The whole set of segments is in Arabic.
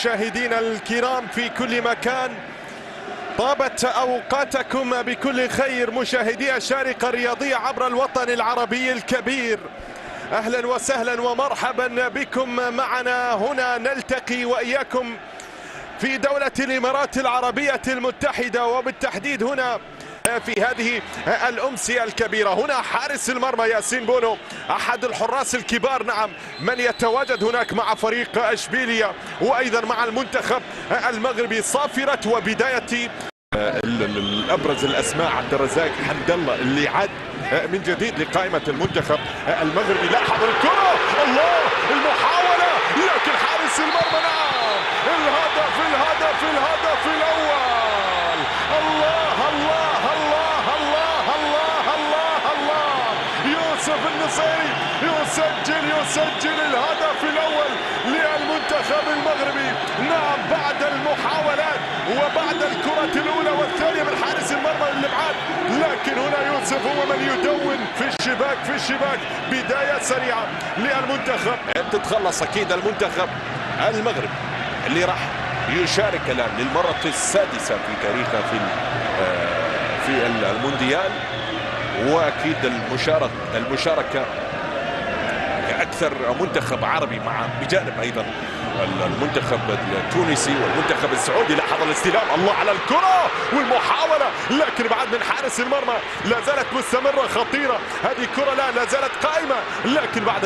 مشاهدينا الكرام في كل مكان، طابت أوقاتكم بكل خير مشاهدي الشارقة الرياضية عبر الوطن العربي الكبير. أهلا وسهلا ومرحبا بكم معنا هنا، نلتقي وإياكم في دولة الإمارات العربية المتحدة، وبالتحديد هنا في هذه الأمسية الكبيرة. هنا حارس المرمى ياسين بونو، أحد الحراس الكبار، نعم، من يتواجد هناك مع فريق اشبيلية وأيضا مع المنتخب المغربي. صافرة وبداية الأبرز الأسماء عبد الرزاق حمد الله اللي عاد من جديد لقائمة المنتخب المغربي. لاحظ الكرة، الله المحاولة، لكن حارس المرمى، نعم، الهدف الأول. الله الله الله الله الله الله الله، يوسف النصيري يسجل الهدف الأول للمنتخب المغربي. نعم، بعد المحاولات وبعد الكرة الأولى والثانية من حارس المرمى الابعاد، لكن هنا يوسف هو من يدون في الشباك. بداية سريعة للمنتخب، تتخلص أكيد المنتخب المغربي اللي راح يشارك الآن للمرة السادسة في تاريخه في المونديال، واكيد المشاركة كأكثر منتخب عربي بجانب ايضا المنتخب التونسي والمنتخب السعودي. لاحظ الاستلام، الله على الكرة والمحاولة، لكن بعد من حارس المرمى لا زالت مستمرة خطيرة هذه الكرة، لا زالت قائمة، لكن بعد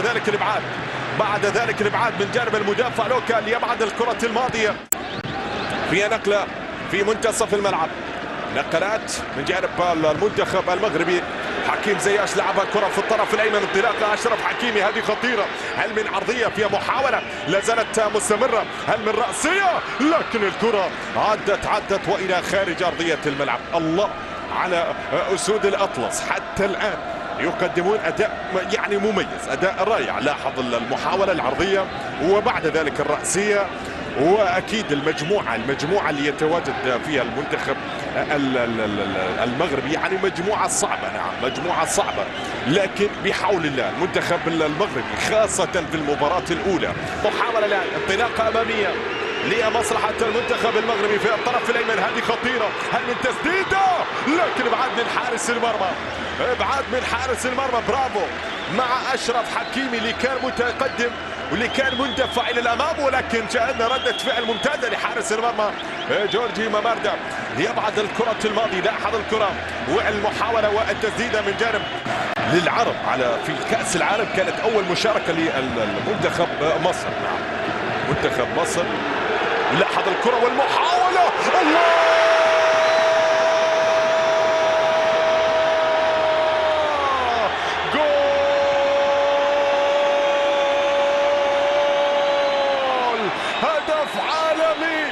ذلك الابعاد من جانب المدافع لوكا ليبعد الكرة الماضية. فيها نقلة في منتصف الملعب، نقلات من جانب المنتخب المغربي. حكيم زياش لعبها كرة في الطرف الأيمن، انطلاقة أشرف حكيمي، هذه خطيرة. هل من عرضية؟ فيها محاولة لا زالت مستمرة. هل من رأسية؟ لكن الكرة عدت وإلى خارج أرضية الملعب. الله على أسود الأطلس، حتى الآن يقدمون أداء يعني مميز، أداء رائع. لاحظ المحاولة العرضية وبعد ذلك الرأسية، واكيد المجموعه اللي يتواجد فيها المنتخب المغربي يعني مجموعه صعبه، نعم مجموعه صعبه، لكن بحول الله المنتخب المغربي خاصه في المباراه الاولى. محاوله الان، انطلاقه اماميه لمصلحه المنتخب المغربي في الطرف الايمن، هذه خطيره. هل من تسديده؟ لكن ابعاد من حارس المرمى. برافو مع اشرف حكيمي اللي كان متقدم واللي كان مندفع الى الامام، ولكن شاهدنا ردة فعل ممتازة لحارس المرمى جورجي ماماردا ليبعد الكرة الماضي. لاحظ الكرة والمحاولة والتسديدة من جانب للعرب في كأس العالم، كانت أول مشاركة للمنتخب مصر، نعم منتخب مصر. لاحظ الكرة والمحاولة، الله هدف عالمي.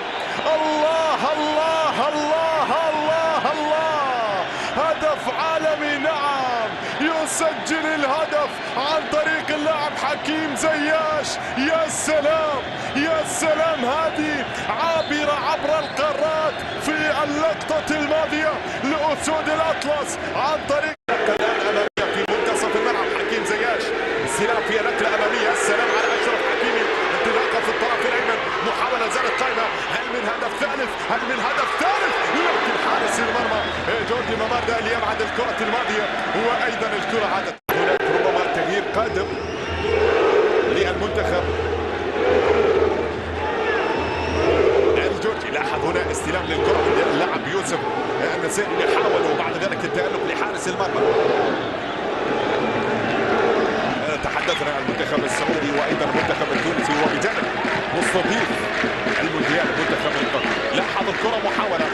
الله الله الله الله الله، هدف عالمي، نعم، يسجل الهدف عن طريق اللاعب حكيم زياش. يا سلام هذه عابرة عبر القارات في اللقطة الماضية لأسود الأطلس عن طريق الأمامية في منتصف الملعب. حكيم زياش استلام فيها نقلة أمامية، السلام على أشرف حكيمي، انطلاقة في الطرف الأيمن، محاولة زالت قائمة. هل من هدف ثالث؟ لكن حارس المرمى جورجي ماماردا اللي يبعد الكرة الماضية، وأيضا الكرة عادت. هناك ربما تغيير قادم للمنتخب الجورجي. لاحظ هنا استلام للكرة من اللاعب يوسف النصيري اللي حاول، وبعد ذلك التألق لحارس المرمى. تحدثنا عن المنتخب السعودي وايضا المنتخب التونسي، وبجانب مستضيف المونديال المنتخب القطري. لاحظ الكره، محاوله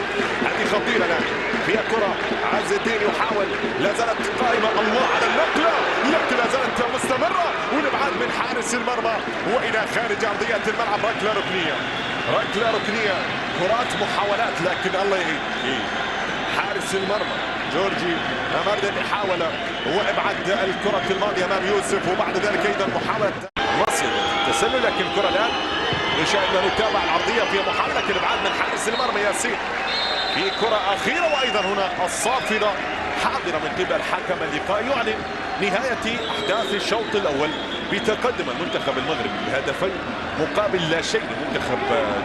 هذه خطيره الان، فيها كره عز الدين يحاول، لا زالت قائمه، الله على النقله، لكن لا زالت مستمره، والابعاد من حارس المرمى والى خارج ارضيه الملعب. ركله ركنيه، كرات محاولات، لكن الله يهدي حارس المرمى جورجي ماماردا اللي حاول وابعد الكرة الماضية امام يوسف، وبعد ذلك ايضا محاولة مصر تسلل، لكن الكرة الان يشاهدنا نتابع العرضية في محاولة، لكن ابعاد من حارس المرمى ياسين في كرة اخيرة. وايضا هنا الصافرة حاضرة من قبل حكم اللقاء، يعلن نهاية احداث الشوط الاول بتقدم المنتخب المغربي بهدفين مقابل لا شيء لمنتخب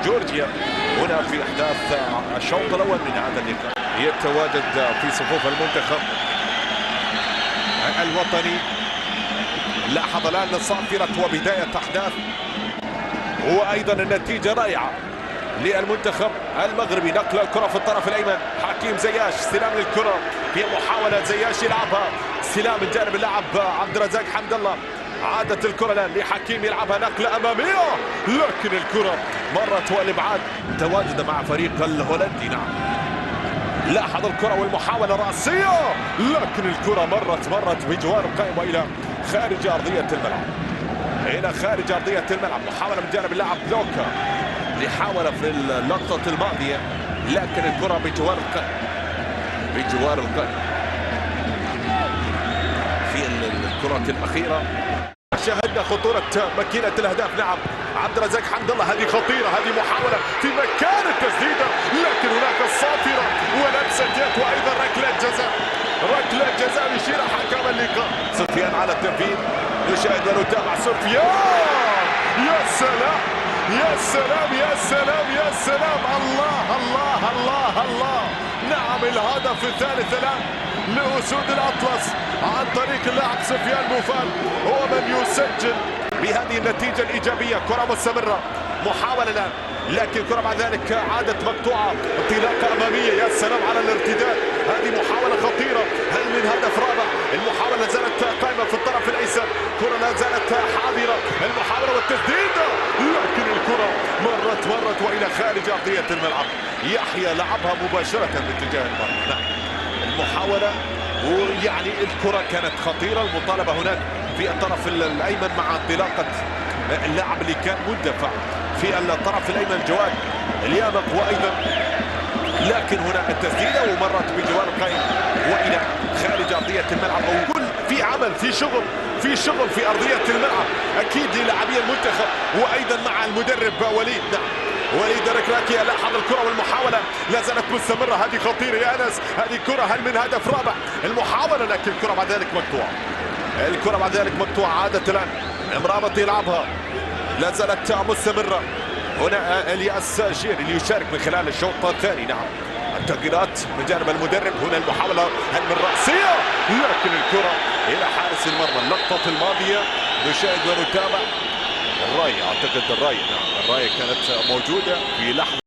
جورجيا هنا في احداث الشوط الاول من هذا اللقاء. يتواجد في صفوف المنتخب الوطني. لاحظ الان صافره وبدايه احداث، وايضا النتيجه رائعه للمنتخب المغربي. نقل الكره في الطرف الايمن، حكيم زياش استلام للكره في محاوله زياش يلعبها استلام من جانب اللاعب عبد الرزاق حمد الله. عادت الكره الان لحكيم يلعبها نقله اماميه، لكن الكره مرت والابعاد. تواجد مع فريق الهولندي. نعم، لاحظ الكره والمحاوله راسيه، لكن الكره مرت بجوار القائم والى خارج ارضيه الملعب. الى خارج ارضيه الملعب. محاوله من جانب اللاعب بلوكا اللي حاول في اللقطه الماضيه، لكن الكره بجوار القائم في الكره الاخيره. شاهدنا خطورة ماكينة الأهداف. نعم، عبد الرزاق حمد الله، هذه خطيرة، هذه محاولة في مكان التسديدة، لكن هناك الصافرة ولمسة يد وأيضا ركلة جزاء يشير حكم اللقاء. سفيان على التنفيذ، نشاهد ونتابع سفيان. يا سلام يا سلام يا سلام يا سلام، الله الله الله الله. نعم، الهدف الثالث الآن لأسود الأطلس عن طريق اللاعب سفيان بوفال، هو من يسجل بهذه النتيجة الإيجابية. كرة مستمرة، محاولة الآن، لكن كرة بعد ذلك عادت مقطوعة. انطلاقة أمامية، يا سلام على الارتداد، هذه محاولة خطيرة. هل من هدف رابع؟ المحاولة لا زالت قائمة في الطرف الأيسر، كرة لا زالت حاضرة، المحاولة والتسديدة، لكن الكرة مرت وإلى خارج أرضية الملعب. يحيى لعبها مباشرة باتجاه المرمى. نعم، المحاولة ويعني الكرة كانت خطيرة. المطالبة هناك في الطرف الأيمن مع انطلاقة اللاعب اللي كان مندفع في الطرف الأيمن جواد اليامق، وأيضا لكن هنا التسديدة ومرت بجوار القائم وإلى خارج أرضية الملعب. وكل في عمل، في شغل في أرضية الملعب أكيد للاعبي المنتخب وأيضا مع المدرب وليد. نعم، وليد الركراكي. لاحظ الكرة والمحاولة لا زالت مستمرة، هذه خطيرة يا أنس، هذه كرة هل من هدف رابع؟ المحاولة، لكن الكرة بعد ذلك مقطوعة. عادت الآن امرابط يلعبها، لا زالت مستمرة. هنا الياس جير اللي يشارك من خلال الشوط الثاني. نعم، التغييرات من جانب المدرب. هنا المحاولة هل من رأسية، لكن الكرة إلى حارس المرمى. اللقطة الماضية نشاهد ونتابع الراية، أعتقد الراية. نعم، الراية كانت موجودة في لحظة